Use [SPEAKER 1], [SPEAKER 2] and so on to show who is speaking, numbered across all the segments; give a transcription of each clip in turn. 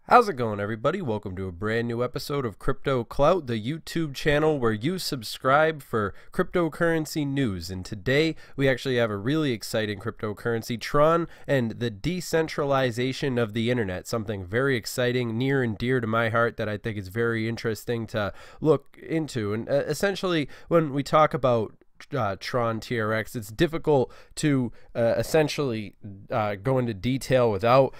[SPEAKER 1] How's it going, everybody? Welcome to a brand new episode of Crypto Clout, the YouTube channel where you subscribe for cryptocurrency news. And today we actually have a really exciting cryptocurrency, Tron, and the decentralization of the internet. Something very exciting, near and dear to my heart that I think is very interesting to look into. And essentially, when we talk about Tron TRX, it's difficult to essentially go into detail without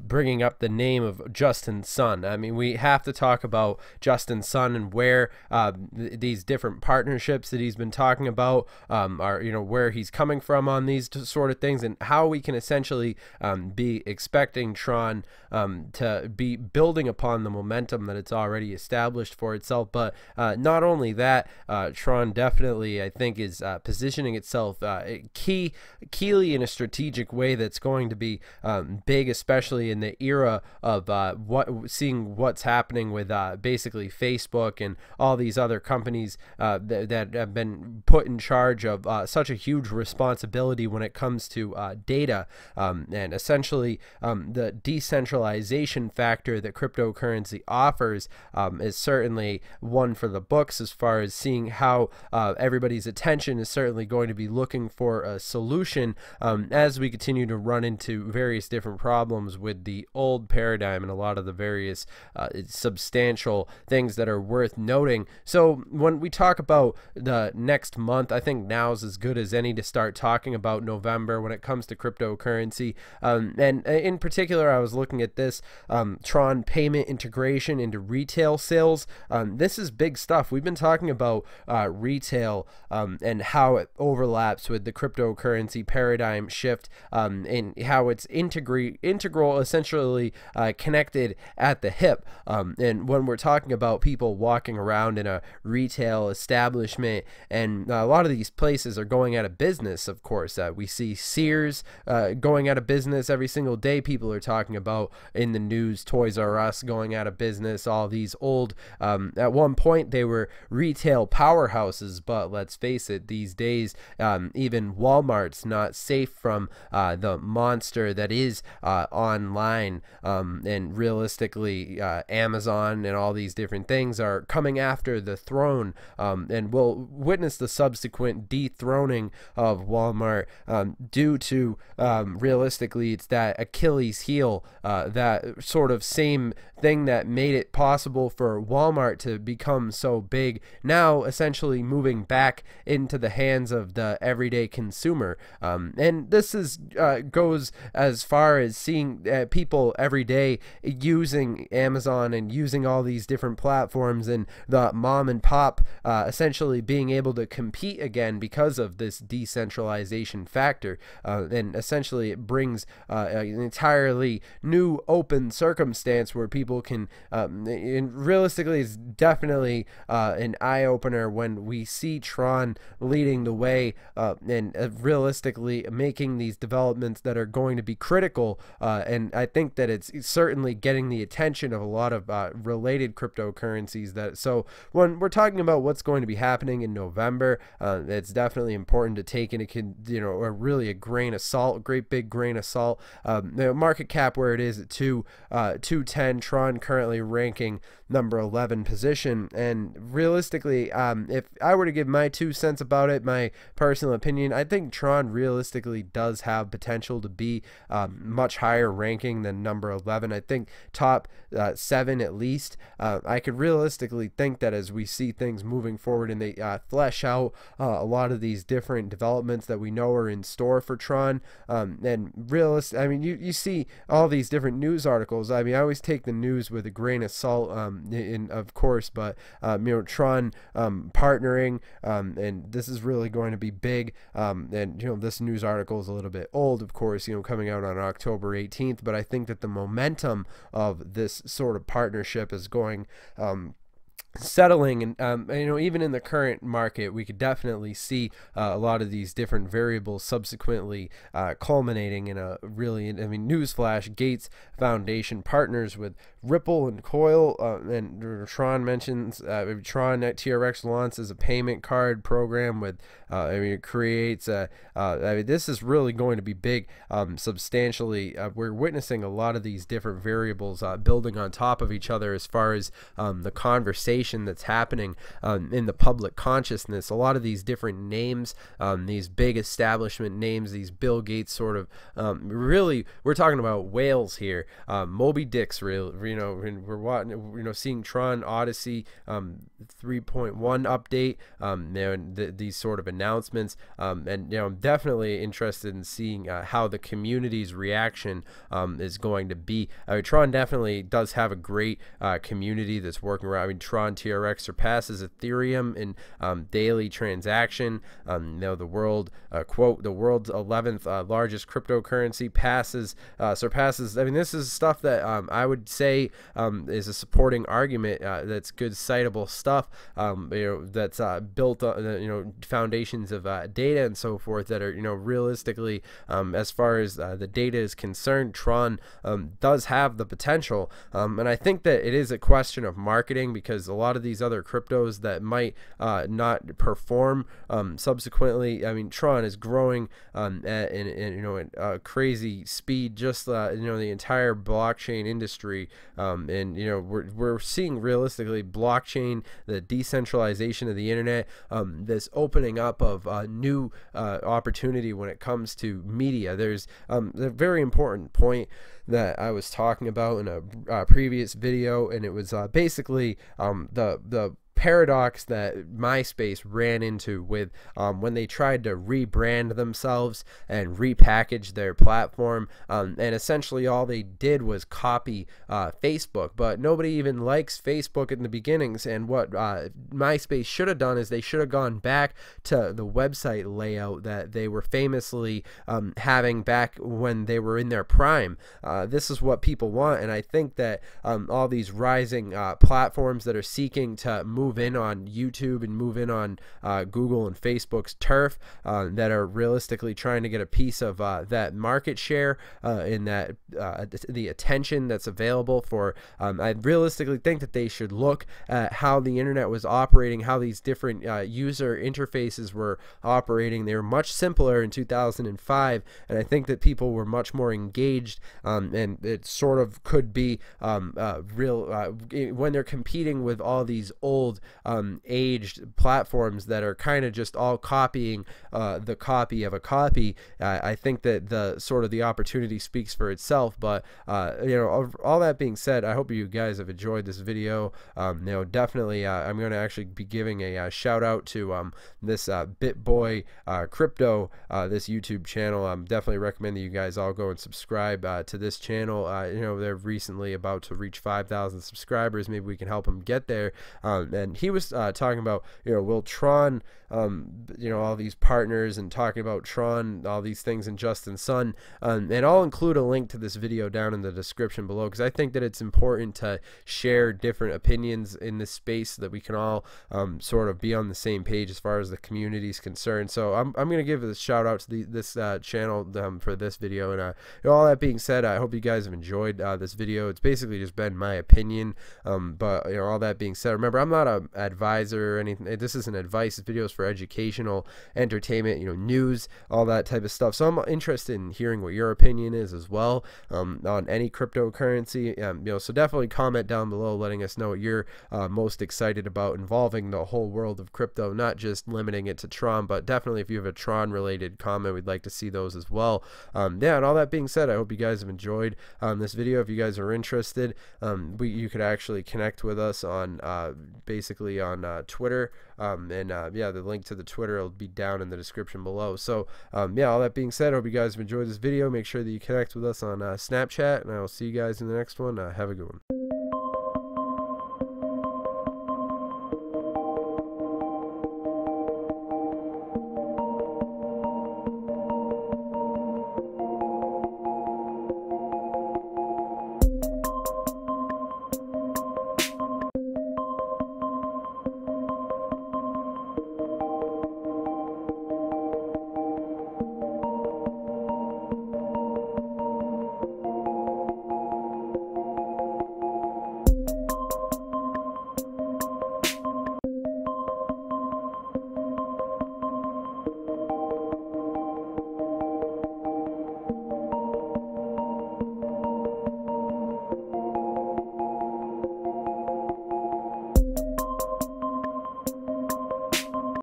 [SPEAKER 1] bringing up the name of Justin Sun. I mean, we have to talk about Justin Sun and where these different partnerships that he's been talking about are, where he's coming from on these sort of things, and how we can essentially be expecting Tron to be building upon the momentum that it's already established for itself. But not only that, Tron definitely, I think, is positioning itself keyly in a strategic way that's going to be big, especially in the era of seeing what's happening with basically Facebook and all these other companies that have been put in charge of such a huge responsibility when it comes to data, and essentially the decentralization factor that cryptocurrency offers is certainly one for the books, as far as seeing how everybody's attention is certainly going to be looking for a solution as we continue to run into various different problems with the old paradigm and a lot of the various substantial things that are worth noting. So when we talk about the next month, I think now's as good as any to start talking about November when it comes to cryptocurrency. And in particular, I was looking at this Tron payment integration into retail sales. This is big stuff. We've been talking about retail and how it overlaps with the cryptocurrency paradigm shift, and how it's integral, essentially connected at the hip. And when we're talking about people walking around in a retail establishment, and a lot of these places are going out of business, of course. We see Sears going out of business every single day. People are talking about in the news Toys R Us going out of business. All these old, at one point they were retail powerhouses, but let's face it, these days even Walmart's not safe from the monster that is online, and realistically Amazon and all these different things are coming after the throne, and we'll witness the subsequent dethroning of Walmart due to realistically it's that Achilles heel, that sort of same thing that made it possible for Walmart to become so big, now essentially moving back into the hands of the everyday consumer. And this is goes as far as seeing people every day using Amazon and using all these different platforms, and the mom and pop essentially being able to compete again because of this decentralization factor. And essentially it brings an entirely new open circumstance where people can and realistically it's definitely an eye-opener when we see Tron leading the way, and realistically making these developments that are going to be critical, and I think that it's certainly getting the attention of a lot of related cryptocurrencies. That so when we're talking about what's going to be happening in November, it's definitely important to take into really a grain of salt, a great big grain of salt. The market cap where it is at 210, Tron currently ranking number 11 position, and realistically, if I were to give my 2 cents about it, my personal opinion, I think Tron realistically does have potential to be much higher ranking than number 11. I think top 7 at least. I could realistically think that as we see things moving forward and they flesh out a lot of these different developments that we know are in store for Tron, and I mean, you see all these different news articles. I mean, I always take the news with a grain of salt, of course, but Tron partnering, and this is really going to be big. And this news article is a little bit old, of course, coming out on October 18th, but I think that the momentum of this sort of partnership is going settling, and even in the current market we could definitely see a lot of these different variables subsequently culminating in a really, newsflash, Gates Foundation partners with Ripple and Coil, and Tron mentions Tron TRX launches a payment card program with it creates this is really going to be big. Substantially, we're witnessing a lot of these different variables building on top of each other as far as the conversation that's happening in the public consciousness. A lot of these different names, these big establishment names, these Bill Gates sort of, really, we're talking about whales here. Moby Dick's real, and we're watching, seeing Tron Odyssey 3.1 update, these sort of announcements, and I'm definitely interested in seeing how the community's reaction is going to be. Tron definitely does have a great community that's working around. Tron TRX surpasses Ethereum in daily transaction. The world, quote, the world's 11th largest cryptocurrency surpasses. This is stuff that I would say is a supporting argument. That's good citable stuff. That's built on foundations of data and so forth that are realistically, as far as the data is concerned, Tron does have the potential, and I think that it is a question of marketing, because a lot of these other cryptos that might not perform subsequently, Tron is growing at a crazy speed. Just the entire blockchain industry, and we're seeing realistically blockchain, the decentralization of the internet, this opening up of new opportunity when it comes to media. There's a very important point that I was talking about in a previous video, and it was basically the paradox that MySpace ran into with when they tried to rebrand themselves and repackage their platform, and essentially all they did was copy Facebook. But nobody even likes Facebook in the beginnings, and what MySpace should have done is they should have gone back to the website layout that they were famously having back when they were in their prime. This is what people want, and I think that all these rising platforms that are seeking to move in on YouTube and move in on Google and Facebook's turf, that are realistically trying to get a piece of that market share, in that the attention that's available for, I realistically think that they should look at how the internet was operating, how these different user interfaces were operating. They were much simpler in 2005, and I think that people were much more engaged, and it sort of could be real when they're competing with all these old aged platforms that are kind of just all copying the copy of a copy. I think that the opportunity speaks for itself. But all that being said, I hope you guys have enjoyed this video. Definitely I'm going to actually be giving a shout out to this BitBoy crypto, this YouTube channel. Definitely recommend that you guys all go and subscribe to this channel. They're recently about to reach 5,000 subscribers. Maybe we can help them get there. And he was talking about, will Tron, all these partners, and talking about Tron, all these things in Justin Sun, and I'll include a link to this video down in the description below, because I think that it's important to share different opinions in this space so that we can all sort of be on the same page as far as the community is concerned. So I'm going to give a shout out to this channel for this video, and all that being said, I hope you guys have enjoyed this video. It's basically just been my opinion, but all that being said, remember, I'm not an advisor or anything. This isn't advice. This video is for educational, entertainment, news, all that type of stuff. So I'm interested in hearing what your opinion is as well on any cryptocurrency. So definitely comment down below letting us know what you're most excited about involving the whole world of crypto, not just limiting it to Tron, but definitely if you have a Tron related comment, we'd like to see those as well. And all that being said, I hope you guys have enjoyed this video. If you guys are interested, you could actually connect with us on basically on Twitter, the link to the Twitter will be down in the description below. So all that being said, I hope you guys have enjoyed this video. Make sure that you connect with us on Snapchat, and I will see you guys in the next one. Have a good one.